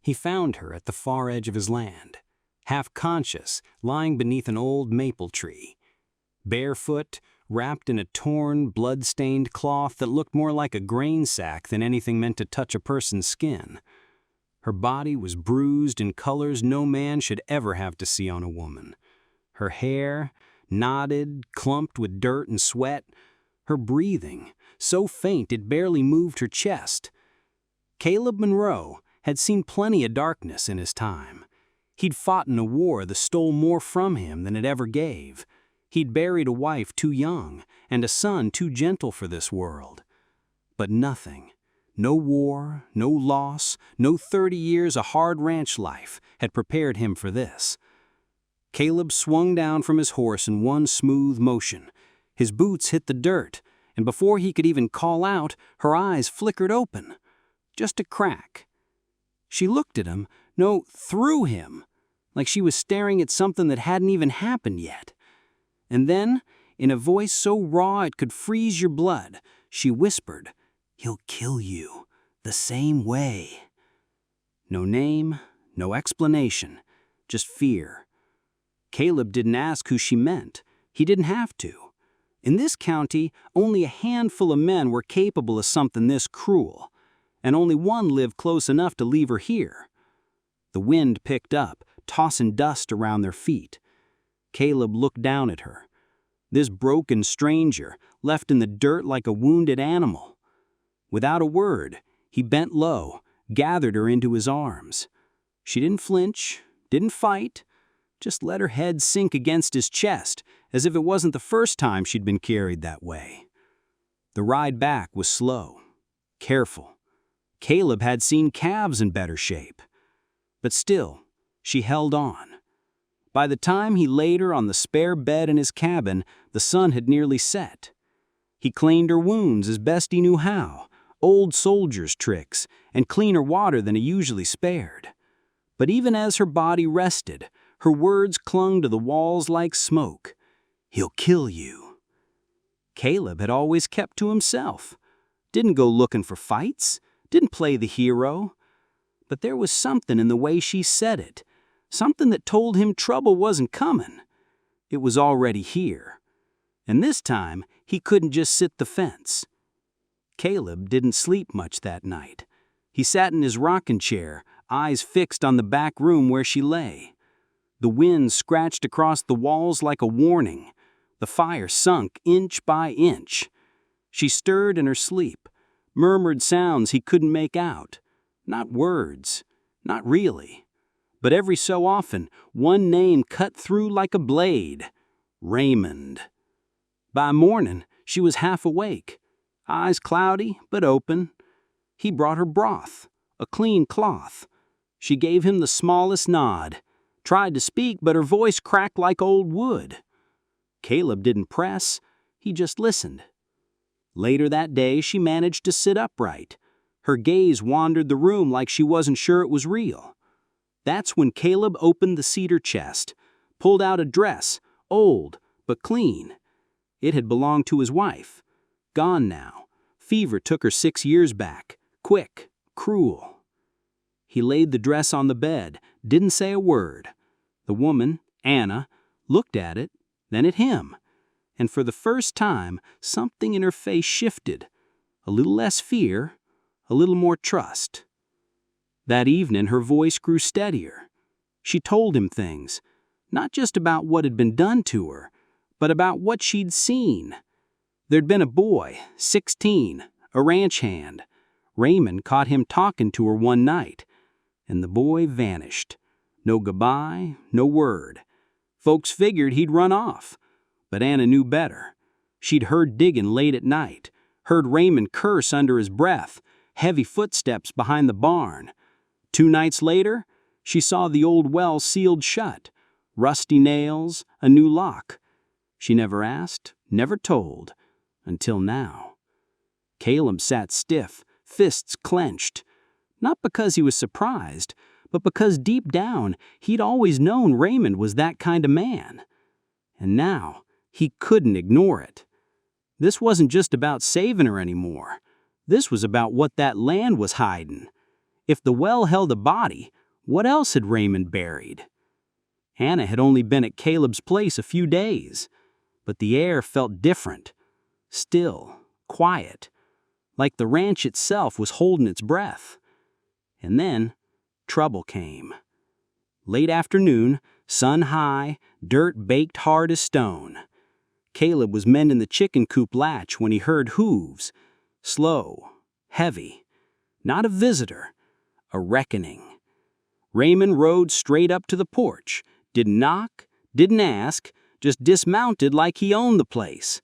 He found her at the far edge of his land, half conscious, lying beneath an old maple tree. Barefoot, wrapped in a torn, blood-stained cloth that looked more like a grain sack than anything meant to touch a person's skin. Her body was bruised in colors no man should ever have to see on a woman. Her hair, knotted, clumped with dirt and sweat. Her breathing, so faint it barely moved her chest. Caleb Monroe had seen plenty of darkness in his time. He'd fought in a war that stole more from him than it ever gave. He'd buried a wife too young and a son too gentle for this world. But nothing, no war, no loss, no 30 years of hard ranch life had prepared him for this. Caleb swung down from his horse in one smooth motion. His boots hit the dirt, and before he could even call out, her eyes flickered open. Just a crack. She looked at him, no, through him, like she was staring at something that hadn't even happened yet. And then, in a voice so raw it could freeze your blood, she whispered, "He'll kill you, the same way." No name, no explanation, just fear. Caleb didn't ask who she meant. He didn't have to. In this county, only a handful of men were capable of something this cruel, and only one lived close enough to leave her here. The wind picked up, tossing dust around their feet. Caleb looked down at her. This broken stranger, left in the dirt like a wounded animal. Without a word, he bent low, gathered her into his arms. She didn't flinch, didn't fight, just let her head sink against his chest, as if it wasn't the first time she'd been carried that way. The ride back was slow, careful. Caleb had seen calves in better shape. But still, she held on. By the time he laid her on the spare bed in his cabin, the sun had nearly set. He cleaned her wounds as best he knew how, old soldier's tricks, and cleaner water than he usually spared. But even as her body rested, her words clung to the walls like smoke. "He'll kill you." Caleb had always kept to himself. Didn't go looking for fights, didn't play the hero. But there was something in the way she said it, something that told him trouble wasn't coming. It was already here. And this time, he couldn't just sit the fence. Caleb didn't sleep much that night. He sat in his rocking chair, eyes fixed on the back room where she lay. The wind scratched across the walls like a warning. The fire sunk inch by inch. She stirred in her sleep, murmured sounds he couldn't make out. Not words, not really. But every so often, one name cut through like a blade. Raymond. By morning, she was half awake, eyes cloudy but open. He brought her broth, a clean cloth. She gave him the smallest nod, tried to speak, but her voice cracked like old wood. Caleb didn't press, he just listened. Later that day, she managed to sit upright. Her gaze wandered the room like she wasn't sure it was real. That's when Caleb opened the cedar chest, pulled out a dress, old but clean. It had belonged to his wife. Gone now. Fever took her 6 years back. Quick, cruel. He laid the dress on the bed, didn't say a word. The woman, Anna, looked at it, then at him. And for the first time, something in her face shifted. A little less fear, a little more trust. That evening, her voice grew steadier. She told him things, not just about what had been done to her, but about what she'd seen. There'd been a boy, 16, a ranch hand. Raymond caught him talking to her one night, and the boy vanished. No goodbye, no word. Folks figured he'd run off, but Anna knew better. She'd heard digging late at night, heard Raymond curse under his breath, heavy footsteps behind the barn. 2 nights later, she saw the old well sealed shut, rusty nails, a new lock. She never asked, never told, until now. Caleb sat stiff, fists clenched, not because he was surprised, but because deep down he'd always known Raymond was that kind of man. And now he couldn't ignore it. This wasn't just about saving her anymore. This was about what that land was hiding. If the well held a body, what else had Raymond buried? Anna had only been at Caleb's place a few days, but the air felt different, still, quiet, like the ranch itself was holding its breath. And then, trouble came. Late afternoon, sun high, dirt baked hard as stone. Caleb was mending the chicken coop latch when he heard hooves, slow, heavy. Not a visitor, a reckoning. Raymond rode straight up to the porch, didn't knock, didn't ask, just dismounted like he owned the place.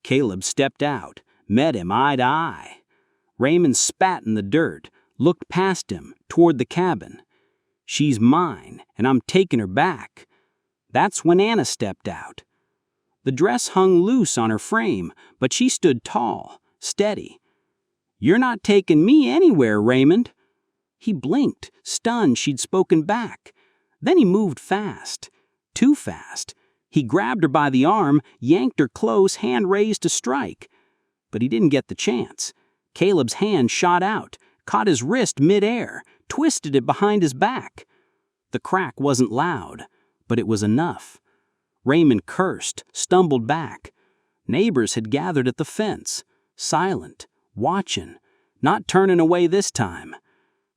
Caleb stepped out, met him eye to eye. Raymond spat in the dirt, looked past him, toward the cabin. She's mine, and I'm taking her back. That's when Anna stepped out. The dress hung loose on her frame, but she stood tall, steady. You're not taking me anywhere, Raymond. He blinked, stunned she'd spoken back. Then he moved fast, too fast. He grabbed her by the arm, yanked her close, hand raised to strike. But he didn't get the chance. Caleb's hand shot out, caught his wrist mid-air, twisted it behind his back. The crack wasn't loud, but it was enough. Raymond cursed, stumbled back. Neighbors had gathered at the fence, silent, watching, not turning away this time.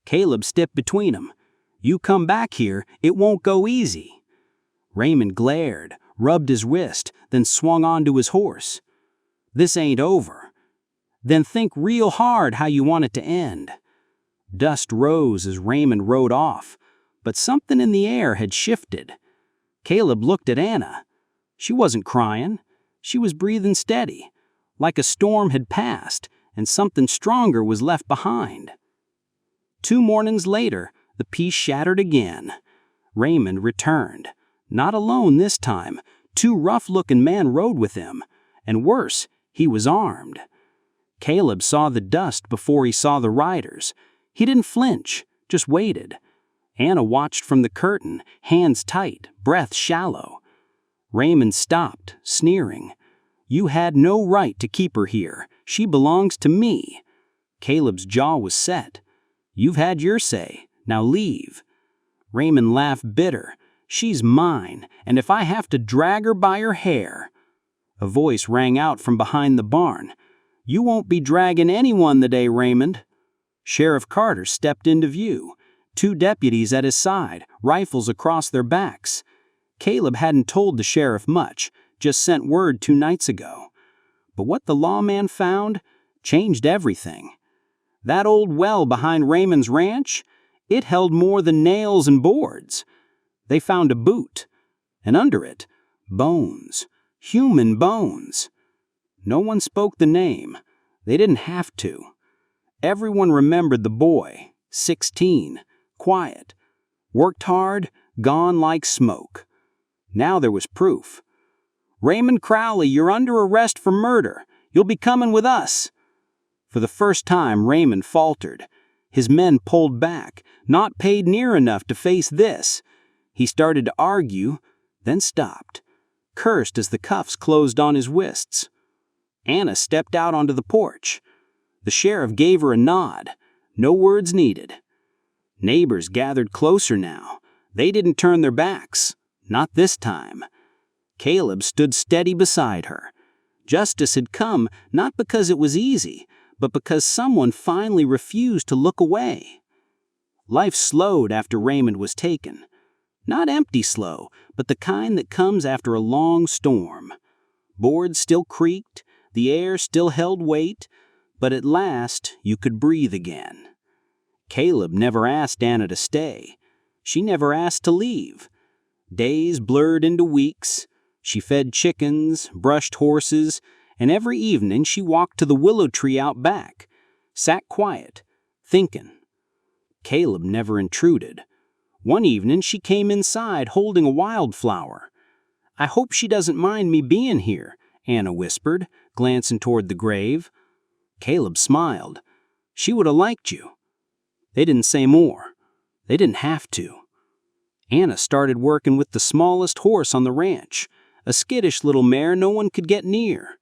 Caleb stepped between them. You come back here, it won't go easy. Raymond glared, rubbed his wrist, then swung onto his horse. This ain't over. Then think real hard how you want it to end. Dust rose as Raymond rode off, but something in the air had shifted. Caleb looked at Anna. She wasn't crying. She was breathing steady, like a storm had passed and something stronger was left behind. 2 mornings later, the peace shattered again. Raymond returned. Not alone this time. 2 rough-looking men rode with him. And worse, he was armed. Caleb saw the dust before he saw the riders. He didn't flinch, just waited. Anna watched from the curtain, hands tight, breath shallow. Raymond stopped, sneering. You had no right to keep her here. She belongs to me. Caleb's jaw was set. You've had your say. Now leave. Raymond laughed bitter. She's mine, and if I have to drag her by her hair. A voice rang out from behind the barn. You won't be dragging anyone today, Raymond. Sheriff Carter stepped into view. 2 deputies at his side, rifles across their backs. Caleb hadn't told the sheriff much, just sent word 2 nights ago. But what the lawman found changed everything. That old well behind Raymond's ranch, it held more than nails and boards. They found a boot, and under it, bones, human bones. No one spoke the name. They didn't have to. Everyone remembered the boy, 16, quiet, worked hard, gone like smoke. Now there was proof. Raymond Crowley, you're under arrest for murder. You'll be coming with us. For the first time, Raymond faltered. His men pulled back, not paid near enough to face this. He started to argue, then stopped, cursed as the cuffs closed on his wrists. Anna stepped out onto the porch. The sheriff gave her a nod. No words needed. Neighbors gathered closer now. They didn't turn their backs. Not this time. Caleb stood steady beside her. Justice had come not because it was easy, but because someone finally refused to look away. Life slowed after Raymond was taken. Not empty slow, but the kind that comes after a long storm. Boards still creaked, the air still held weight, but at last you could breathe again. Caleb never asked Anna to stay. She never asked to leave. Days blurred into weeks. She fed chickens, brushed horses, and every evening she walked to the willow tree out back, sat quiet, thinking. Caleb never intruded. One evening she came inside holding a wildflower. I hope she doesn't mind me being here, Anna whispered, glancing toward the grave. Caleb smiled. She would have liked you. They didn't say more. They didn't have to. Anna started working with the smallest horse on the ranch, a skittish little mare no one could get near.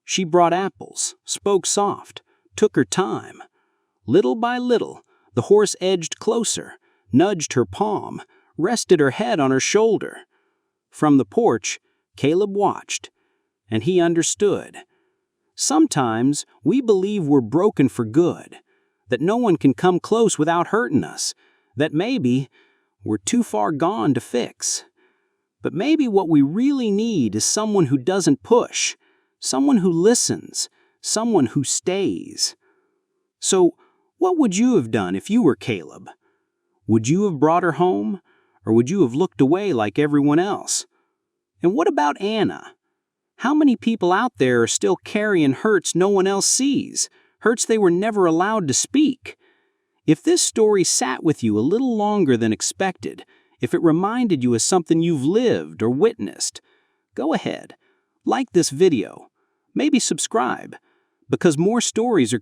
She brought apples, spoke soft, took her time. Little by little, The horse edged closer, nudged her palm, rested her head on her shoulder. From the porch, Caleb watched, and he understood. Sometimes we believe we're broken for good, that no one can come close without hurting us, that maybe we're too far gone to fix. But maybe what we really need is someone who doesn't push, someone who listens, someone who stays. So, what would you have done if you were Caleb? Would you have brought her home, or would you have looked away like everyone else? And what about Anna? How many people out there are still carrying hurts no one else sees, hurts they were never allowed to speak? If this story sat with you a little longer than expected, if it reminded you of something you've lived or witnessed, go ahead, like this video, maybe subscribe, because more stories are